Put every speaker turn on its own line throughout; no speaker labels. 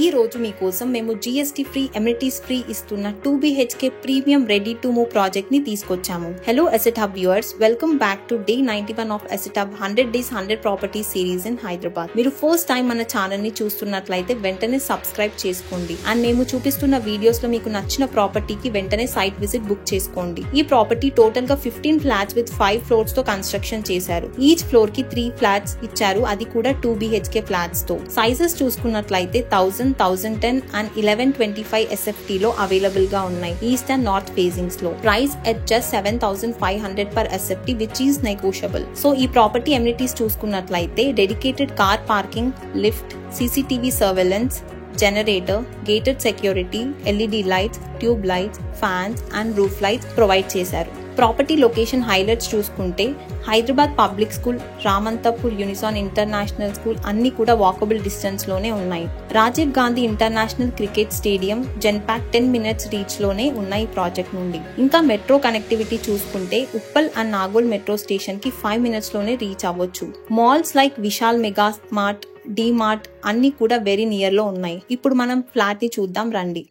ఈ రోజు మీకోసం మేము GST ఫ్రీ ఎమ్యూనిటీస్ ఫ్రీ ఇస్తున్న 2BHK premium ready to move project ని తీసుకొచ్చాము. Hello asset hub viewers, welcome back to day 91 of asset hub 100 days 100 properties series in Hyderabad. మీరు first time మన ఛానల్ ని చూస్తున్నట్లయితే వెంటనే సబ్స్క్రైబ్ చేసుకోండి అండ్ మేము చూపిస్తున్న వీడియోస్ లో మీకు నచ్చిన ప్రాపర్టీకి వెంటనే సైట్ విజిట్ బుక్ చేసుకోండి. ఈ ప్రాపర్టీ టోటల్ గా 15 ఫ్లాట్స్ విత్ 5 ఫ్లోర్స్ తో కన్స్ట్రక్షన్ చేశారు. ఈచ్ ఫ్లోర్ కి 3 ఫ్లాట్స్ ఇచ్చారు, అది కూడా 2BHK ఫ్లాట్స్ తో. సైజెస్ చూసుకున్నట్లయితే 1000, 1010 అండ్ 1125 SFT లో అవైలబుల్ గా ఉన్నాయి. ఈస్ట్ అండ్ నార్త్ ఫేజింగ్స్ లో. Price at just 7500 per SFT which is negotiable. So ఈ ప్రాపర్టీ ఎమ్యూనిటీస్ చూసుకున్నట్లయితే dedicated car parking, lift, CCTV surveillance, generator, gated security, LED lights, tube lights, fans and roof lights provide చేశారు. Property location highlights చూసుకుంటే Hyderabad public school, Ramanthapur unison international school అన్ని కూడా walkable distance లోనే ఉన్నాయి. Rajiv Gandhi international cricket stadium, Genpact 10 minutes reach లోనే ఉన్నాయి project నుండి. ఇంకా మెట్రో కనెక్టివిటీ చూసుకుంటే Uppal and Nagole metro station కి 5 minutes లోనే రీచ్ అవ్వచ్చు. Malls like Vishal mega mart, D mart అన్ని కూడా వెరీ నియర్ లో ఉన్నాయి. ఇప్పుడు మనం ఫ్లాట్ ని చూద్దాం రండి.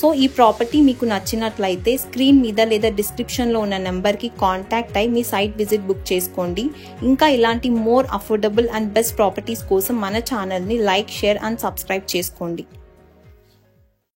సో ఈ ప్రాపర్టీ మీకు నచ్చినట్లయితే స్క్రీన్ మీద లేదా డిస్క్రిప్షన్ లో ఉన్న నెంబర్ కి కాంటాక్ట్ అయి మీ సైట్ విజిట్ బుక్ చేసుకోండి. ఇంకా ఇలాంటి more affordable and best properties కోసం మన ఛానల్ ని లైక్, షేర్ అండ్ సబ్స్క్రైబ్ చేసుకోండి.